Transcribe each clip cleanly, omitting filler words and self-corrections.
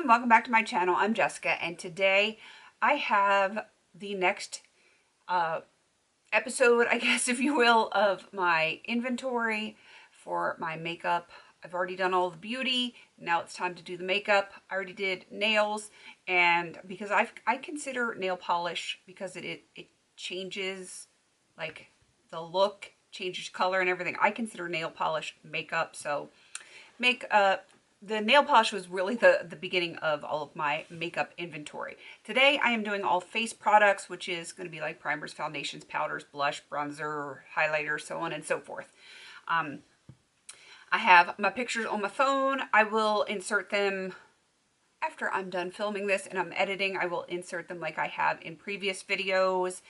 everyone, welcome back to my channel. I'm Jessica, and today I have the next episode, I guess if you will, of my inventory for my makeup. I've already done all the beauty. Now it's time to do the makeup. I already did nails, and because I consider nail polish, because it changes, like, the look, changes color and everything. I consider nail polish makeup, so the nail polish was really the beginning of all of my makeup inventory. Today I am doing all face products, which is going to be like primers, foundations, powders, blush, bronzer, highlighter, so on and so forth. I have my pictures on my phone. I will insert them after I'm done filming this and I'm editing. I will insert them like I have in previous videos.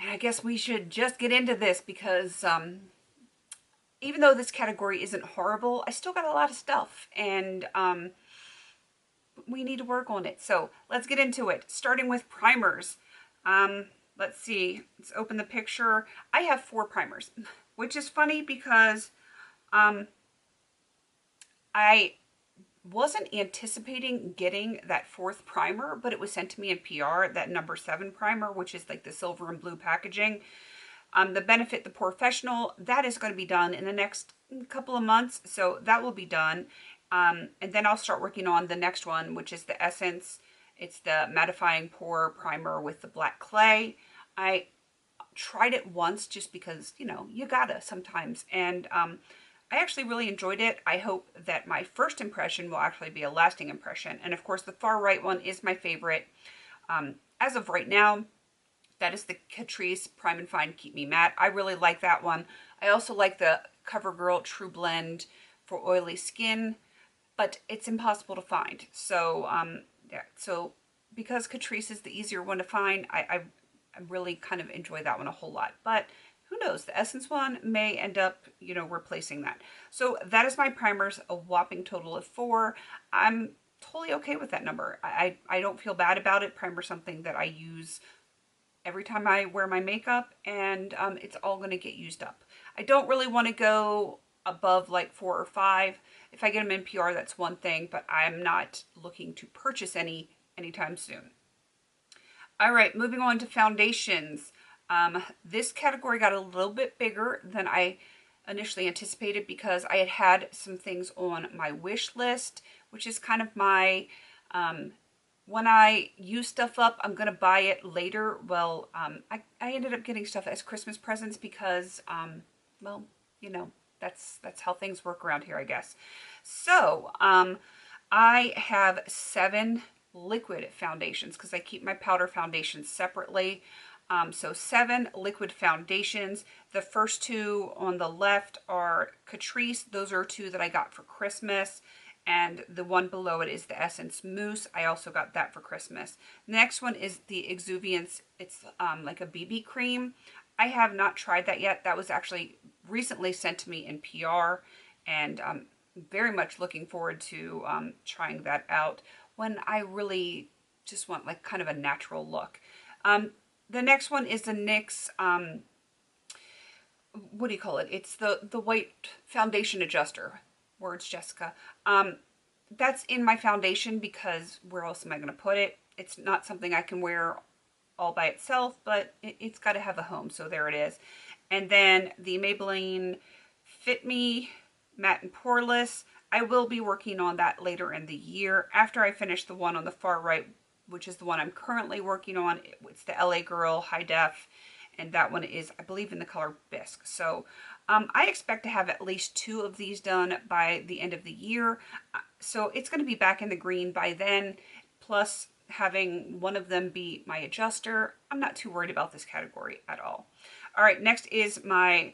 And I guess we should just get into this because even though this category isn't horrible, I still got a lot of stuff, and we need to work on it. So let's get into it, starting with primers. Let's see, let's open the picture. I have 4 primers, which is funny because I wasn't anticipating getting that 4th primer, but it was sent to me in PR, that number 7 primer, which is like the silver and blue packaging. The Benefit the Professional, that is going to be done in the next couple of months, so that will be done. And then I'll start working on the next one, which is the Essence. It's the Mattifying Pore Primer with the black clay. I tried it once just because, you know, you gotta sometimes. And I actually really enjoyed it. I hope that my first impression will actually be a lasting impression. And of course, the far right one is my favorite. As of right now, that is the Catrice Prime and Fine Keep Me Matte. I really like that one. I also like the CoverGirl True Blend for oily skin, but it's impossible to find. So, yeah. So because Catrice is the easier one to find, I really kind of enjoy that one a whole lot. But who knows? The Essence one may end up, you know, replacing that. So that is my primers, a whopping total of 4. I'm totally okay with that number. I don't feel bad about it. Primer is something that I use every time I wear my makeup, and it's all going to get used up. I don't really want to go above like 4 or 5. If I get them in PR, that's one thing, but I'm not looking to purchase any anytime soon. All right, moving on to foundations. This category got a little bit bigger than I initially anticipated because I had some things on my wish list, which is kind of my when I use stuff up, I'm going to buy it later. Well, I ended up getting stuff as Christmas presents because, well, you know, that's how things work around here, I guess. So, I have 7 liquid foundations because I keep my powder foundations separately. So 7 liquid foundations. The first 2 on the left are Catrice. Those are 2 that I got for Christmas. And the one below it is the Essence Mousse. I also got that for Christmas. The next one is the Exuviance. It's like a BB cream. I have not tried that yet. That was actually recently sent to me in PR. And I'm very much looking forward to trying that out when I really just want like kind of a natural look. The next one is the NYX, what do you call it? It's the white foundation adjuster. Words, Jessica. That's in my foundation because where else am I going to put it? It's not something I can wear all by itself, but it's got to have a home, so there it is. And then the Maybelline Fit Me Matte and Poreless. I will be working on that later in the year after I finish the one on the far right, which is the one I'm currently working on. It's the LA Girl High Def, and that one is, I believe, in the color Bisque. So I expect to have at least 2 of these done by the end of the year. So it's going to be back in the green by then, plus having one of them be my adjuster. I'm not too worried about this category at all. All right, next is my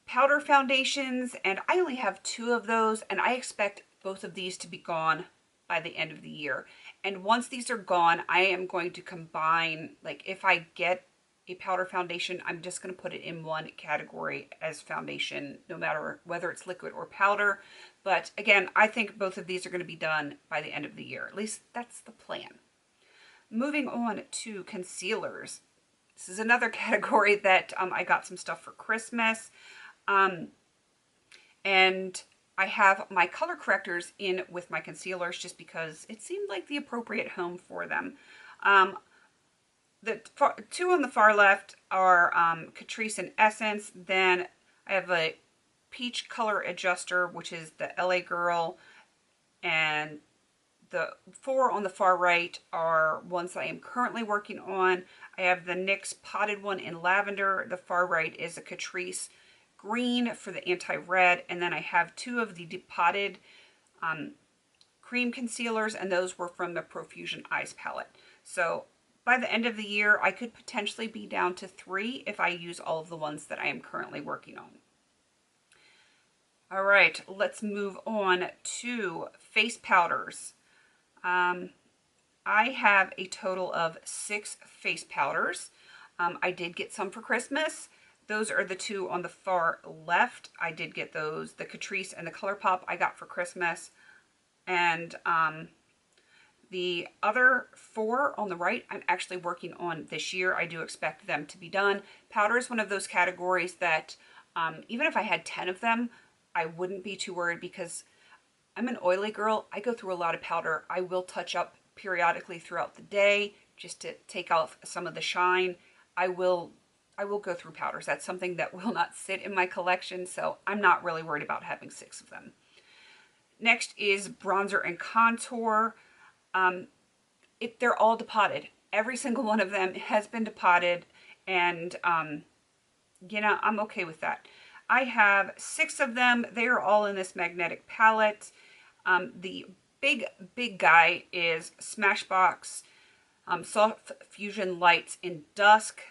powder foundations, and I only have 2 of those, and I expect both of these to be gone by the end of the year. And once these are gone, I am going to combine, like if I get a powder foundation, I'm just going to put it in one category as foundation, no matter whether it's liquid or powder. But again, I think both of these are going to be done by the end of the year. At least that's the plan. Moving on to concealers. This is another category that I got some stuff for Christmas. And I have my color correctors in with my concealers just because it seemed like the appropriate home for them. Um, the two on the far left are Catrice and Essence. Then I have a peach color adjuster, which is the LA Girl, and the four on the far right are ones that I am currently working on. I have the NYX potted one in lavender. The far right is a Catrice green for the anti-red, and then I have two of the depotted cream concealers, and those were from the Profusion Eyes palette. So by the end of the year, I could potentially be down to 3 if I use all of the ones that I am currently working on. All right, let's move on to face powders. I have a total of 6 face powders. I did get some for Christmas. Those are the two on the far left. I did get those, the Catrice and the ColourPop I got for Christmas. And the other 4 on the right, I'm actually working on this year. I do expect them to be done. Powder is one of those categories that even if I had 10 of them, I wouldn't be too worried because I'm an oily girl. I go through a lot of powder. I will touch up periodically throughout the day just to take off some of the shine. I will go through powders. That's something that will not sit in my collection, so I'm not really worried about having 6 of them. Next is bronzer and contour. They're all depotted. Every single one of them has been depotted, and you know, I'm okay with that. I have 6 of them. They are all in this magnetic palette. The big guy is Smashbox Soft Fusion Lights in Dusk.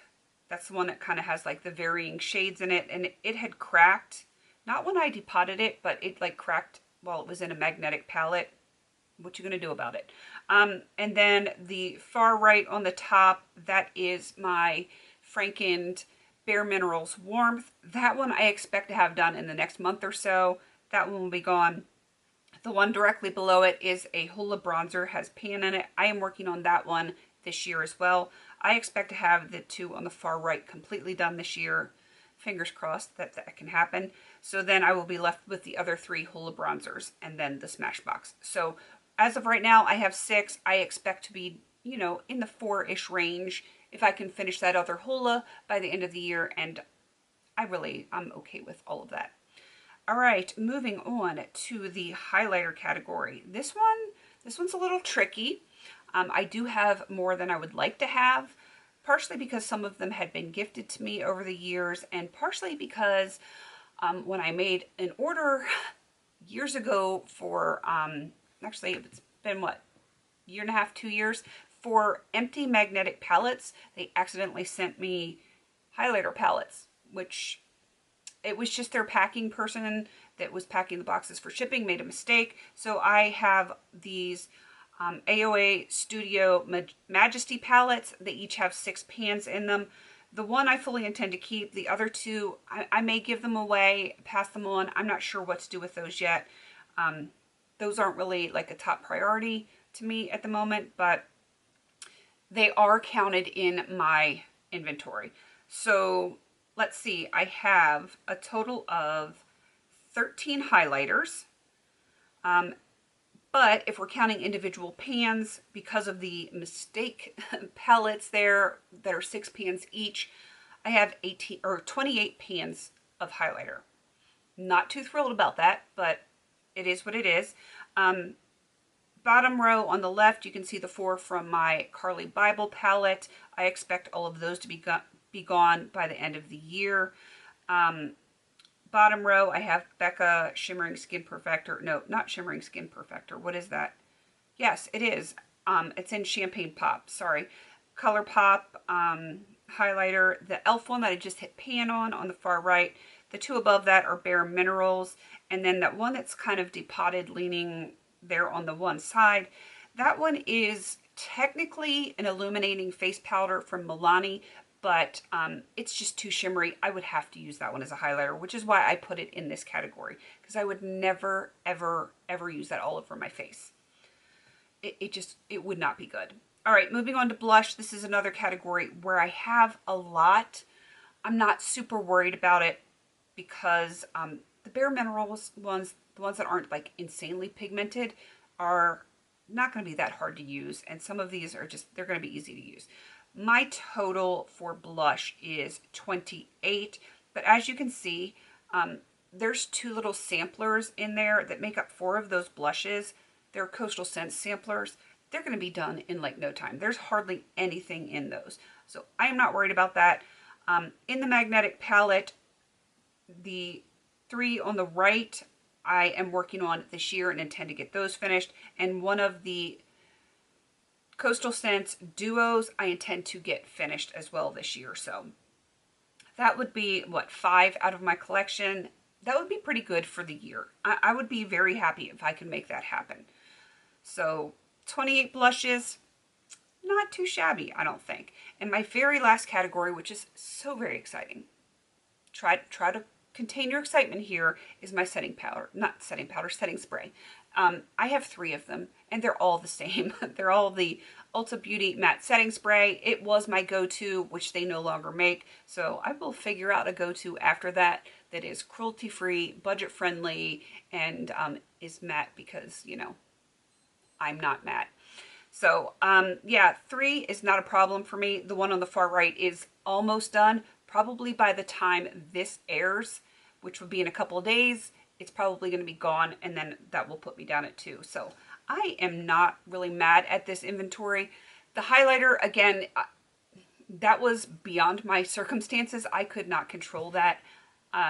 That's the one that kind of has like the varying shades in it, and it had cracked. Not when I depotted it, but it like cracked while it was in a magnetic palette. What you gonna do about it? And then the far right on the top, that is my Frankened Bare Minerals Warmth. That one I expect to have done in the next month or so. That one will be gone. The one directly below it is a Hoola bronzer, has pan in it. I am working on that one this year as well. I expect to have the two on the far right completely done this year. Fingers crossed that that can happen. So then I will be left with the other 3 Hoola bronzers and then the Smashbox. So as of right now, I have 6. I expect to be, you know, in the 4-ish range if I can finish that other Hoola by the end of the year, and I'm okay with all of that. All right, moving on to the highlighter category. This one's a little tricky. I do have more than I would like to have, partially because some of them had been gifted to me over the years, and partially because when I made an order years ago for, actually it's been what, year and a half, 2 years, for empty magnetic palettes, they accidentally sent me highlighter palettes, which it was just their packing person that was packing the boxes for shipping made a mistake. So I have these AOA Studio Majesty palettes. They each have 6 pans in them. The one I fully intend to keep. The other 2, I may give them away, pass them on. I'm not sure what to do with those yet. Those aren't really like a top priority to me at the moment, but they are counted in my inventory. So let's see, I have a total of 13 highlighters. But if we're counting individual pans, because of the mistake palettes there that are 6 pans each, I have 28 pans of highlighter. Not too thrilled about that, but it is what it is. Bottom row on the left, you can see the 4 from my Carly Bible palette. I expect all of those to be gone by the end of the year. Bottom row, I have Becca Shimmering Skin Perfector. No, not Shimmering Skin Perfector. What is that? Yes, it is. It's in Champagne Pop. Sorry. ColourPop highlighter. The e.l.f. one that I just hit pan on the far right. The 2 above that are Bare Minerals. And then that one that's kind of depotted, leaning there on the one side. That one is technically an illuminating face powder from Milani, but it's just too shimmery. I would have to use that one as a highlighter, which is why I put it in this category, because I would never, ever, ever use that all over my face. It would not be good. All right, moving on to blush. This is another category where I have a lot. I'm not super worried about it because The Bare Minerals ones, the ones that aren't like insanely pigmented, are not going to be that hard to use. And some of these are just, they're going to be easy to use. My total for blush is 28. But as you can see, there's 2 little samplers in there that make up 4 of those blushes. They're Coastal Scents samplers. They're going to be done in like no time. There's hardly anything in those. So I am not worried about that. In the magnetic palette, the 3 on the right, I am working on this year and intend to get those finished. And one of the Coastal Scents duos, I intend to get finished as well this year. So that would be, what, 5 out of my collection. That would be pretty good for the year. I would be very happy if I could make that happen. So 28 blushes, not too shabby, I don't think. And my very last category, which is so very exciting, try to contain your excitement here, is my setting powder. Not setting powder, setting spray. I have 3 of them, and they're all the same. They're all the Ulta Beauty Matte Setting Spray. It was my go-to, which they no longer make. So I will figure out a go-to after that is cruelty-free, budget-friendly, and is matte because, you know, I'm not matte. So, yeah, 3 is not a problem for me. The one on the far right is almost done. Probably by the time this airs, which will be in a couple of days, it's probably going to be gone, and then that will put me down at 2. So I am not really mad at this inventory. The highlighter, again, that was beyond my circumstances. I could not control that.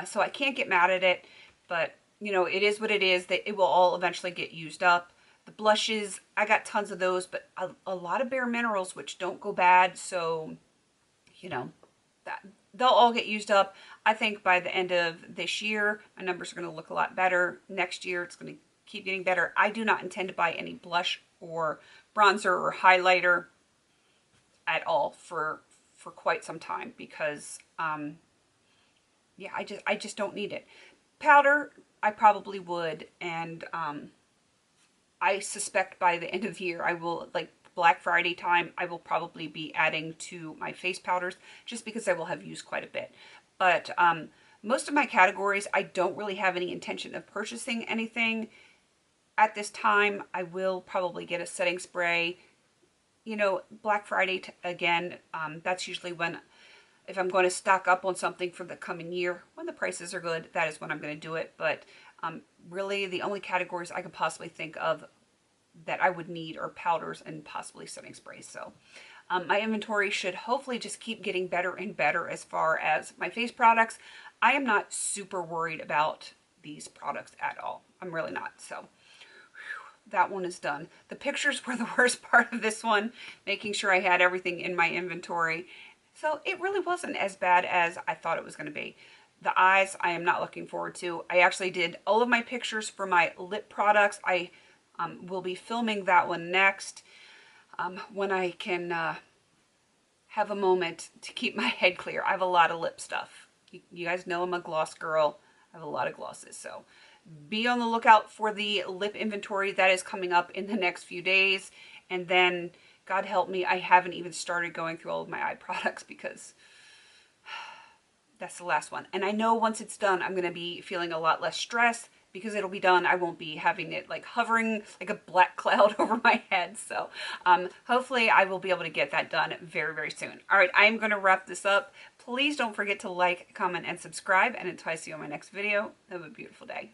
So I can't get mad at it, but, you know, it is what it is. That it will all eventually get used up. The blushes, I got tons of those, but a lot of Bare Minerals, which don't go bad. So, you know, they'll all get used up. I think by the end of this year, my numbers are going to look a lot better. Next year, it's going to keep getting better. I do not intend to buy any blush or bronzer or highlighter at all for quite some time because, yeah, I just don't need it. Powder, I probably would, and I suspect by the end of the year, I will, like Black Friday time, I will probably be adding to my face powders just because I will have used quite a bit. But most of my categories, I don't really have any intention of purchasing anything at this time. I will probably get a setting spray. You know, Black Friday, again, that's usually when, if I'm going to stock up on something for the coming year, when the prices are good, that is when I'm going to do it. But really, the only categories I could possibly think of that I would need are powders and possibly setting sprays. So my inventory should hopefully just keep getting better and better as far as my face products. I am not super worried about these products at all. I'm really not. So that one is done. The pictures were the worst part of this one, making sure I had everything in my inventory. So it really wasn't as bad as I thought it was going to be. The eyes, I am not looking forward to. I actually did all of my pictures for my lip products. I will be filming that one next when I can have a moment to keep my head clear. I have a lot of lip stuff. You guys know I'm a gloss girl. I have a lot of glosses. So be on the lookout for the lip inventory that is coming up in the next few days. And then, God help me, I haven't even started going through all of my eye products because that's the last one. And I know once it's done, I'm going to be feeling a lot less stress because it'll be done. I won't be having it like hovering like a black cloud over my head. So hopefully I will be able to get that done very, very soon. All right, I'm going to wrap this up. Please don't forget to like, comment, and subscribe. And until I see you on my next video, have a beautiful day.